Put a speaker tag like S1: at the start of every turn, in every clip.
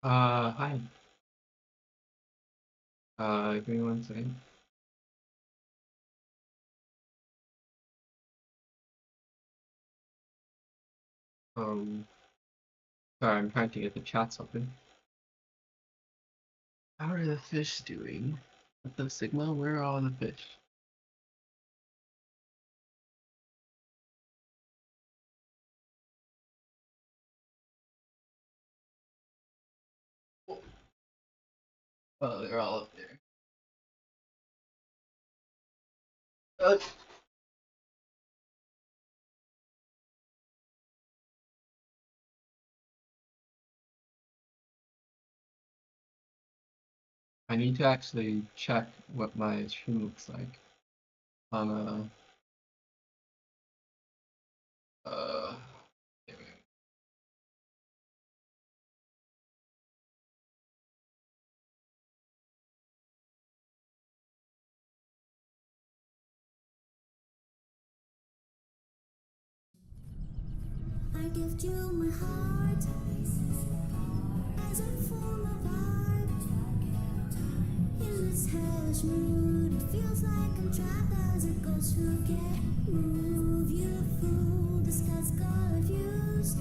S1: Hi. Give me one second. Um, Sorry, I'm trying to get the chats open. How are the fish doing? At the Sigma, where are all the fish? Oh, they're all up there. Uh, I need to actually check what my stream looks like on there we go.
S2: I give you my heart as a form of art. In this hellish mood, it feels like I'm trapped as it goes through. Can't move, you fool. This guy's got views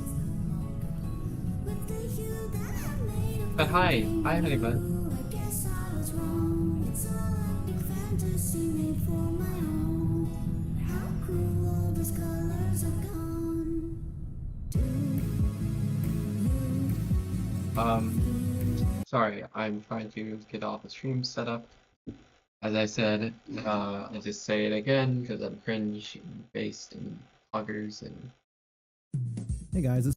S2: with the hue that I made of
S1: Hi,
S2: painting
S1: Honeybun.
S2: you. I guess I was wrong. It's all a big fantasy made for my own. How cruel these colors are gone.
S1: Sorry, I'm trying to get all the stream set up. As I said, I'll just say it again because I'm cringe based in bloggers and
S3: Hey guys,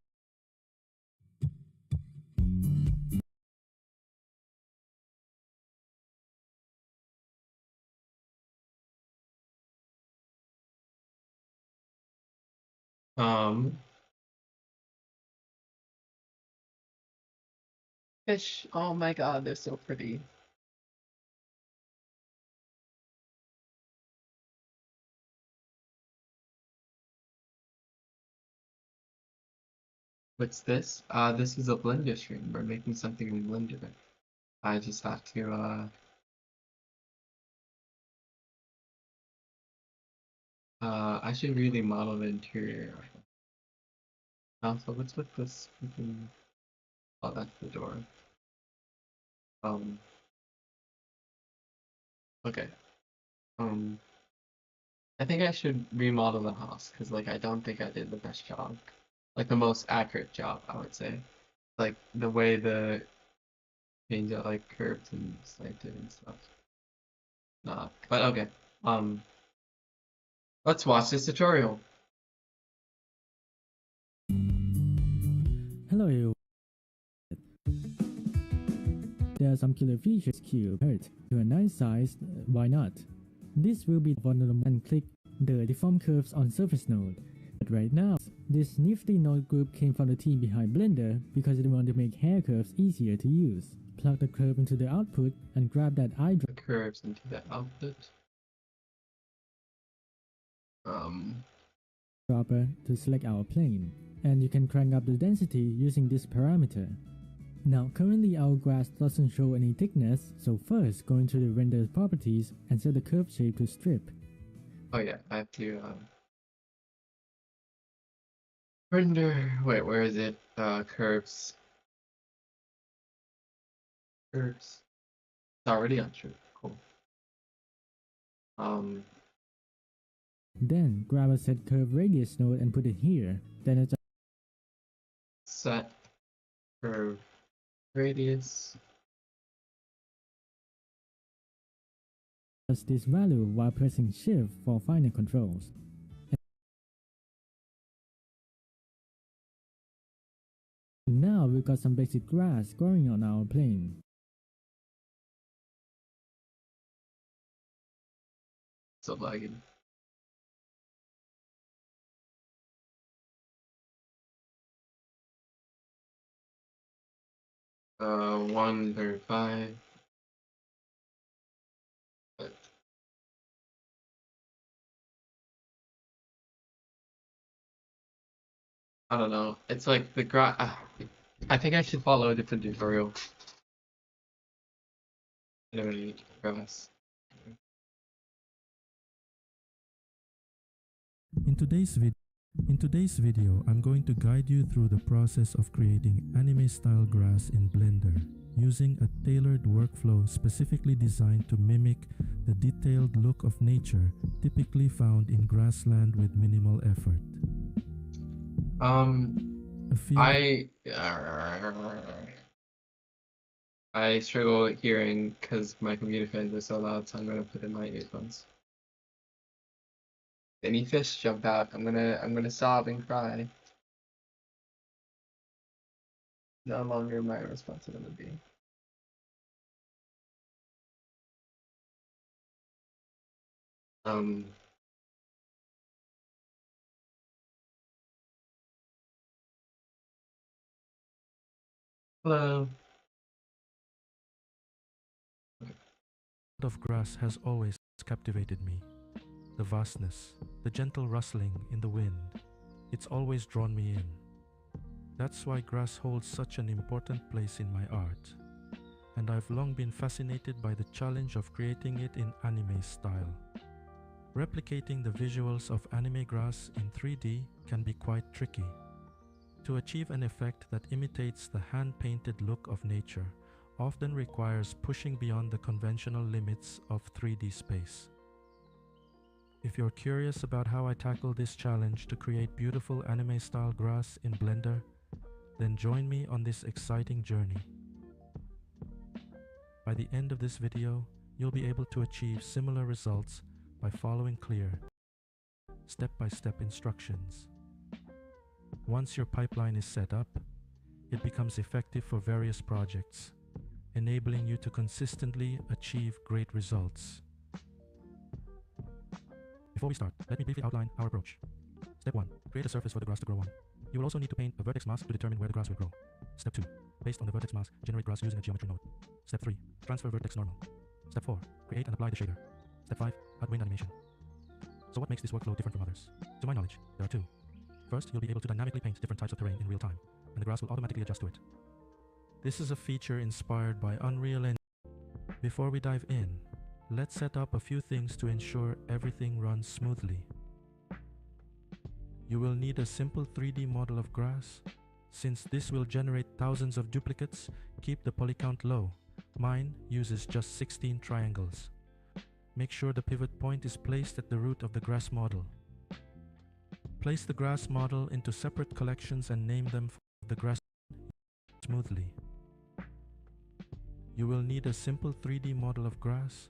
S1: um fish. Oh my god, they're so pretty. What's this? This is a Blender stream. We're making something in Blender. I just have to, I should really model the interior. Also, what's with this? Oh, that's the door. Um, okay. Um, I think I should remodel the house because, like, I don't think I did the best job. Like, the most accurate job, I would say. Like, the way the things are, like, curved and slanted and stuff. Not, but okay. Um, let's watch this tutorial.
S3: hello you. There are some killer features cube hurt to a nice size, why not? This will be vulnerable and click the deform curves on surface node. But right now, this nifty node group came from the team behind Blender because they want to make hair curves easier to use. Plug the curve into the output and grab that
S1: The curves into the output.
S3: eyedropper to select our plane. And you can crank up the density using this parameter. Now currently our grass doesn't show any thickness, so first go into the render properties and set the curve shape to strip.
S1: Oh yeah, I have to render. Wait, where is it? Curves. Curves. It's already on true. Cool. Um,
S3: Then grab a set curve radius node and put it here. Then adjust
S1: Set curve radius.
S3: this value while pressing shift for finer controls. And now we've got some basic grass growing on our plane.
S1: So lagging. Uh, 135. But I don't know. It's like the grass. I think I should follow a different tutorial. I don't really need to progress.
S4: In today's video, I'm going to guide you through the process of creating anime-style grass in Blender, using a tailored workflow specifically designed to mimic the detailed look of nature typically found in grassland with minimal effort.
S1: I struggle with hearing because my computer fans are so loud, so I'm gonna put in my earphones. Any fish jump out? I'm gonna sob and cry. No longer my responsibility. Um. Hello.
S4: Of grass has always captivated me. The vastness, the gentle rustling in the wind, it's always drawn me in. That's why grass holds such an important place in my art, and I've long been fascinated by the challenge of creating it in anime style. Replicating the visuals of anime grass in 3D can be quite tricky. To achieve an effect that imitates the hand-painted look of nature often requires pushing beyond the conventional limits of 3D space. If you're curious about how I tackle this challenge to create beautiful anime-style grass in Blender, then join me on this exciting journey. By the end of this video, you'll be able to achieve similar results by following clear, step-by-step instructions. Once your pipeline is set up, it becomes effective for various projects, enabling you to consistently achieve great results. Before we start, let me briefly outline our approach. Step 1. Create a surface for the grass to grow on. You will also need to paint a vertex mask to determine where the grass will grow. Step 2. Based on the vertex mask, generate grass using a geometry node. Step 3. Transfer vertex normal. Step 4. Create and apply the shader. Step 5. Add wind animation. So what makes this workflow different from others? To my knowledge, there are two. First, you'll be able to dynamically paint different types of terrain in real time, and the grass will automatically adjust to it. This is a feature inspired by Unreal Engine. Before we dive in, let's set up a few things to ensure everything runs smoothly. You will need a simple 3D model of grass. Since this will generate thousands of duplicates, keep the poly count low. Mine uses just 16 triangles. Make sure the pivot point is placed at the root of the grass model. Place the grass model into separate collections and name them for the grass smoothly. You will need a simple 3D model of grass.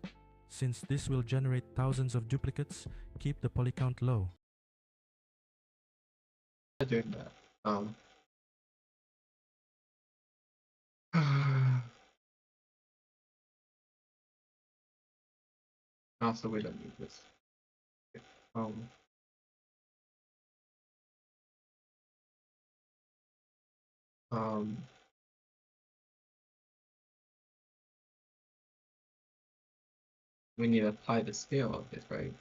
S4: Since this will generate thousands of duplicates, keep the poly count low.
S1: Doing that. Also, we don't need this. Um. Um. We need to apply the scale of it, right?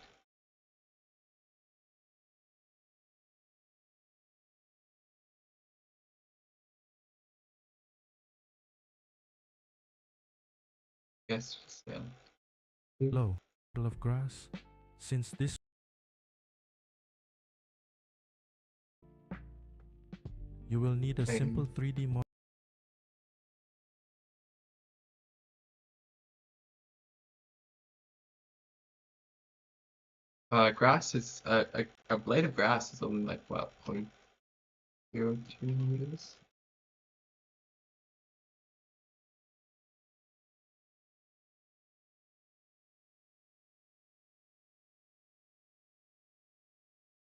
S1: Yes, scale.
S4: Low model of grass. Since this you will need a simple 3D model.
S1: Grass is a blade of grass is only like what, 0.02 meters?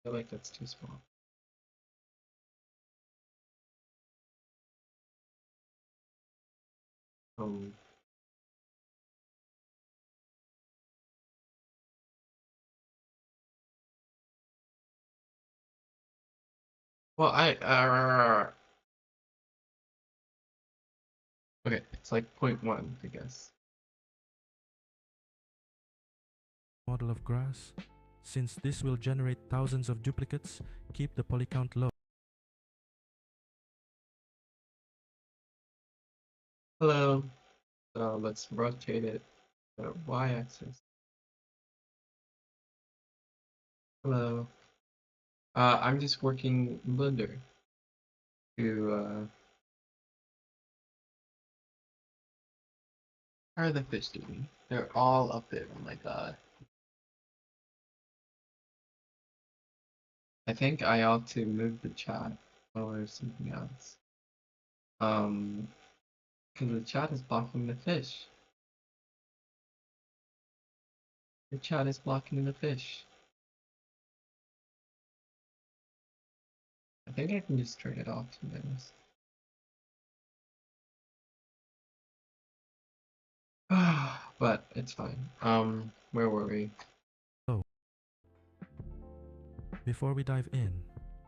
S1: I feel like that's too small. Um. Well, okay, it's like 0.1, I guess.
S4: Model of grass. Since this will generate thousands of duplicates, keep the poly count low.
S1: Hello. So let's rotate it to y-axis. Hello. I'm just working Blender to how are the fish doing? They're all up there. Oh my god. I think I ought to move the chat or something else. Because the chat is blocking the fish. The chat is blocking the fish. I think I can just turn it off, to be honest. But it's fine. Where were we?
S4: So, before we dive in,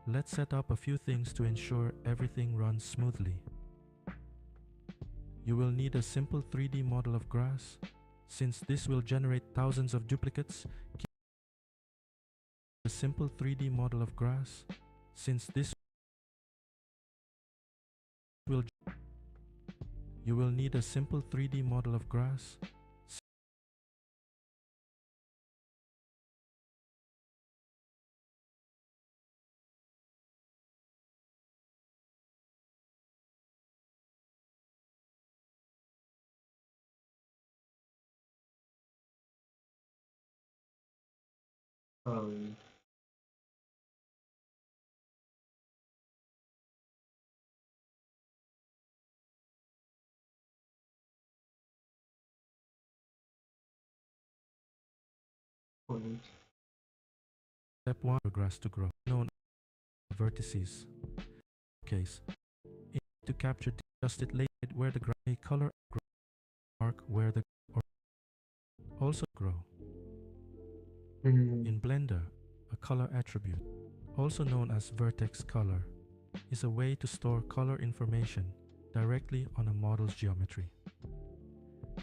S4: let's set up a few things to ensure everything runs smoothly. You will need a simple 3D model of grass. Since this will generate thousands of duplicates, keep a simple 3D model of grass. Since this will you will need a simple 3D model of grass.
S1: Um, point.
S4: Step 1 for grass to grow, known as vertices. Case to capture just it later where the grass a color mark where the or also grow. In Blender, a color attribute, also known as vertex color, is a way to store color information directly on a model's geometry.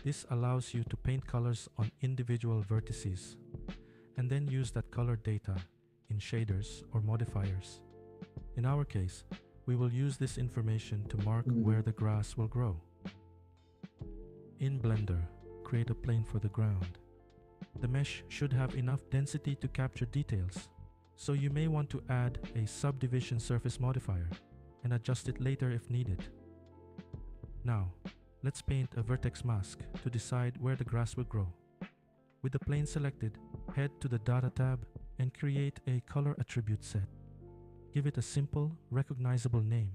S4: This allows you to paint colors on individual vertices and then use that color data in shaders or modifiers. In our case, we will use this information to mark where the grass will grow. In Blender, create a plane for the ground. The mesh should have enough density to capture details, so you may want to add a subdivision surface modifier and adjust it later if needed. Now, let's paint a vertex mask to decide where the grass will grow. With the plane selected, head to the Data tab and create a color attribute set. Give it a simple, recognizable name.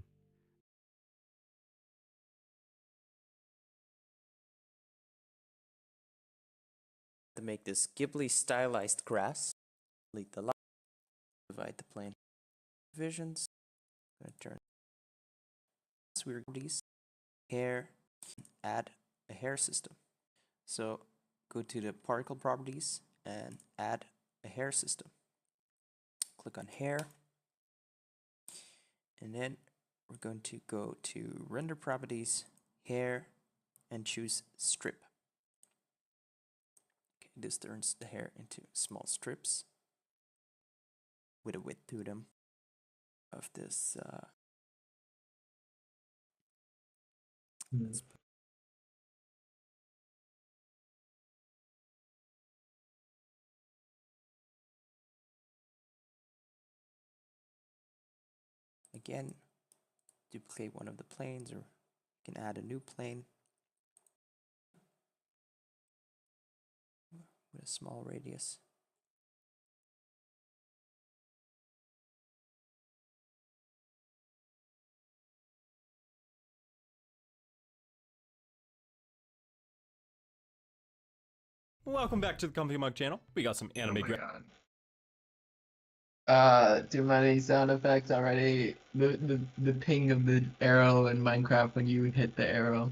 S5: To make this Ghibli stylized grass, delete the line, divide the plane divisions, turn weird properties, hair, add a hair system. So go to the particle properties and add a hair system. Click on hair, and then we're going to go to render properties, hair, and choose strip. Okay, this turns the hair into small strips with a width to them of this. Let's put again, duplicate one of the planes, or you can add a new plane with a small radius.
S6: Welcome back to the Comfy Mug channel. We got some
S1: Oh
S6: anime
S1: my god. Too many sound effects already. The ping of the arrow in Minecraft when you hit the arrow.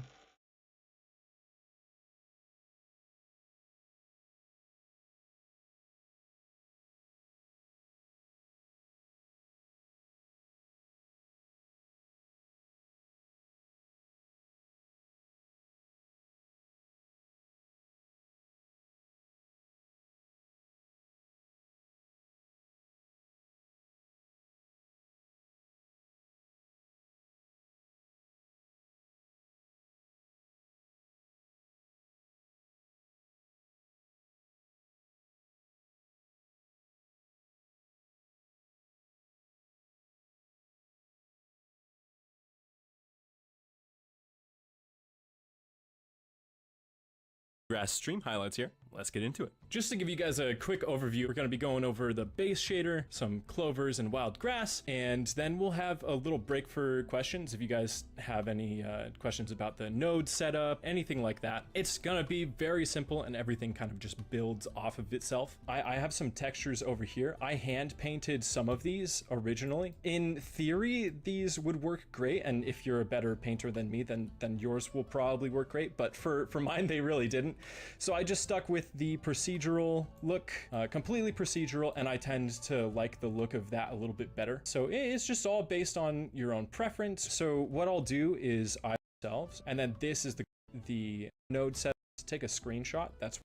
S6: Grass stream highlights here. Let's get into it. Just to give you guys a quick overview, we're going to be going over the base shader, some clovers and wild grass, and then we'll have a little break for questions. If you guys have any questions about the node setup, anything like that, it's going to be very simple and everything kind of just builds off of itself. I have some textures over here. I hand painted some of these originally. In theory, these would work great, and if you're a better painter than me, then yours will probably work great, but for mine, they really didn't. So I just stuck with the procedural look, completely procedural, and I tend to like the look of that a little bit better. So it's just all based on your own preference. So what I'll do is ourselves, and then this is the node set. Take a screenshot. That's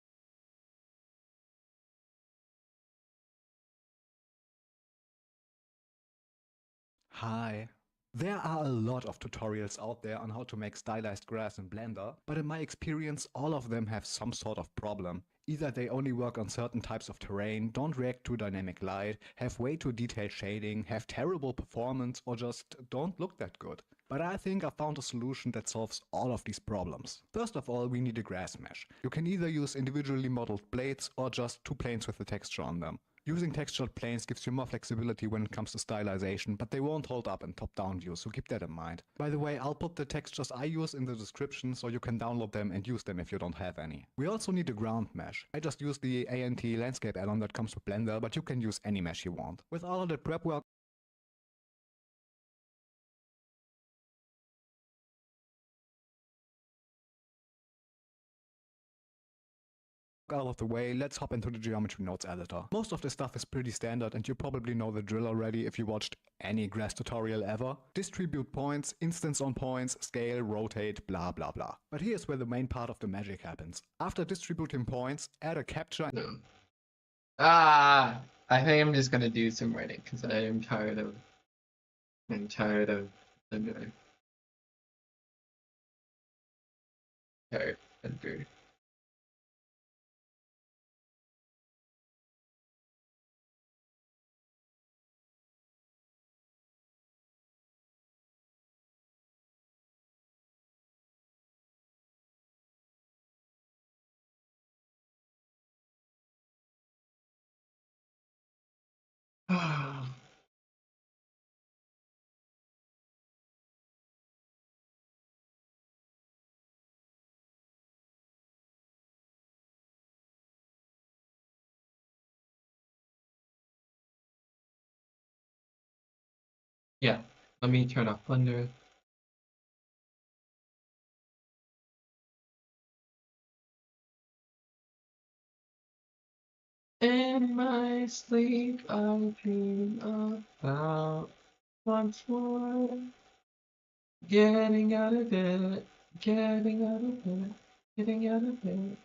S7: Hi. There are a lot of tutorials out there on how to make stylized grass in Blender, but in my experience all of them have some sort of problem. Either they only work on certain types of terrain, don't react to dynamic light, have way too detailed shading, have terrible performance, or just don't look that good. But I think I found a solution that solves all of these problems. First of all, we need a grass mesh. You can either use individually modeled blades or just two planes with the texture on them. Using textured planes gives you more flexibility when it comes to stylization, but they won't hold up in top-down views, so keep that in mind. By the way, I'll put the textures I use in the description so you can download them and use them if you don't have any. We also need a ground mesh. I just use the ANT landscape add-on that comes with Blender, but you can use any mesh you want. With all of the prep work out of the way, let's hop into the geometry nodes editor. Most of the stuff is pretty standard and you probably know the drill already if you watched any grass tutorial ever. Distribute points, instance on points, scale, rotate, blah blah blah. But here's where the main part of the magic happens. After distributing points, add a capture.
S1: No. I think I'm just gonna do some writing because I'm tired of tired. Yeah, let me turn off Blender. In my sleep, I dream about once more getting out of bed, getting out of bed, getting out of bed.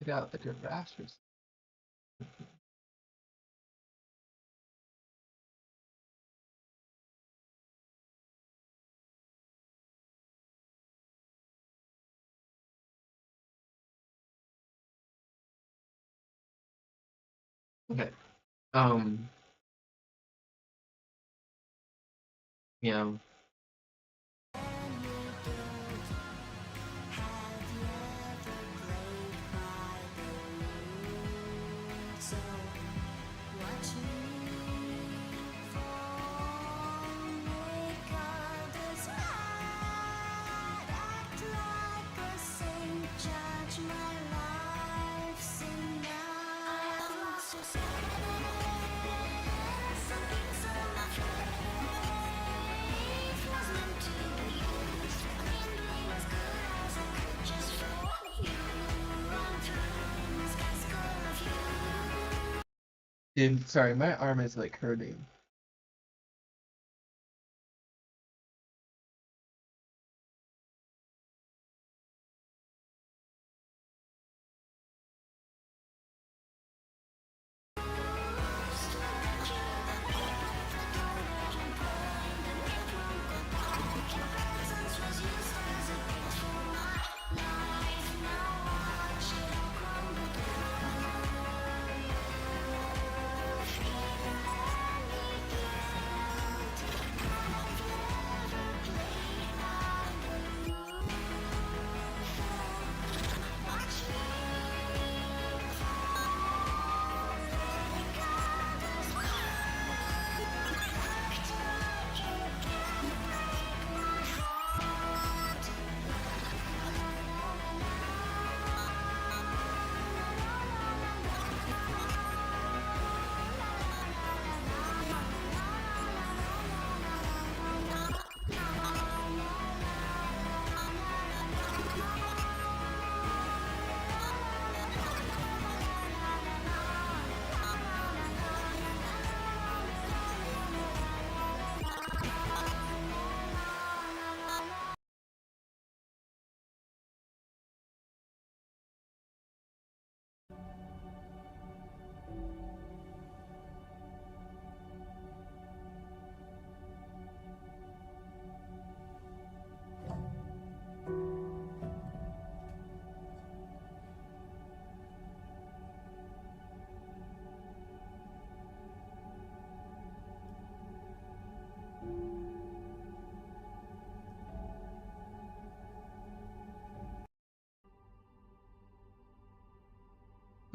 S1: Get out the good bastards. Okay. Yeah. Dude, sorry, my arm is like hurting.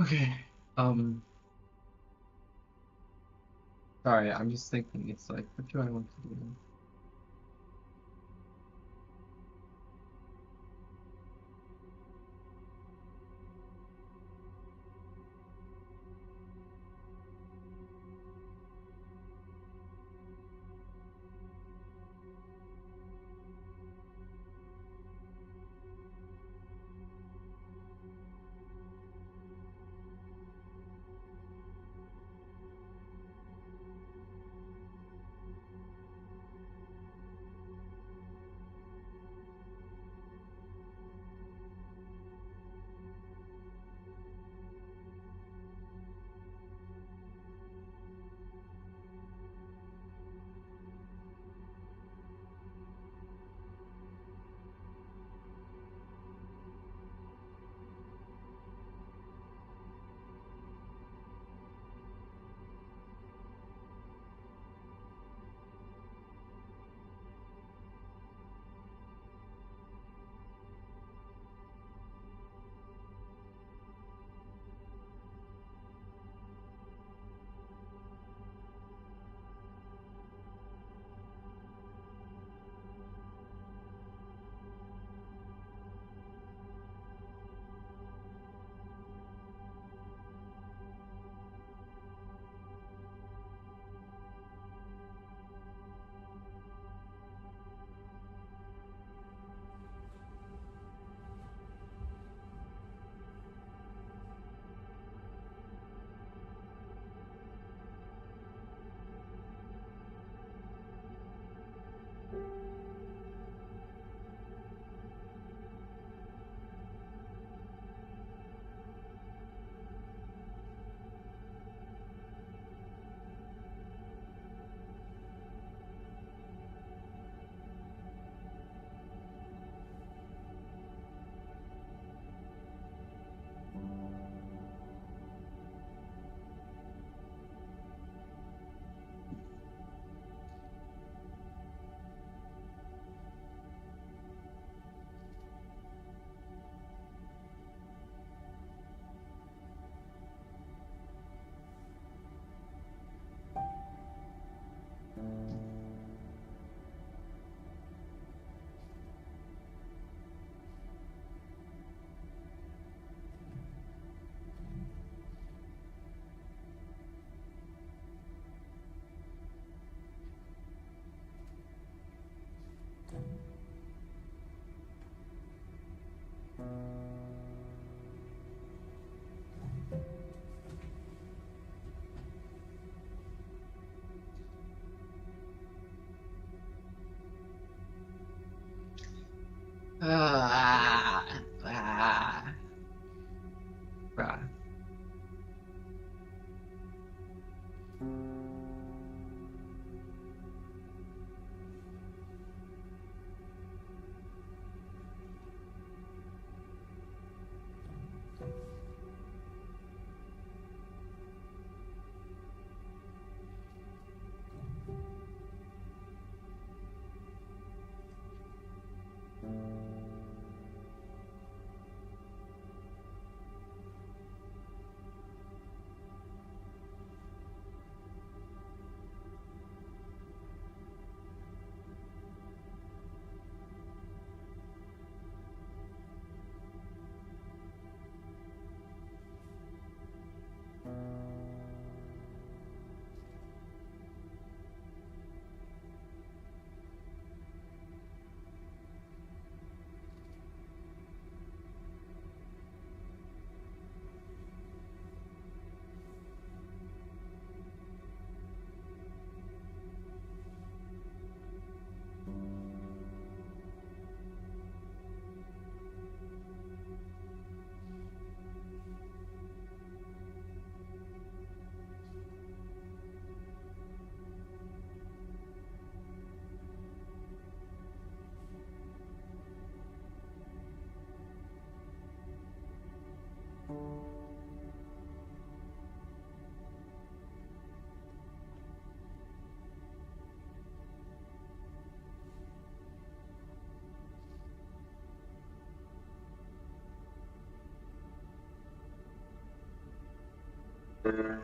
S1: Okay. Sorry, I'm just thinking. It's like, what do I want to do? Hello.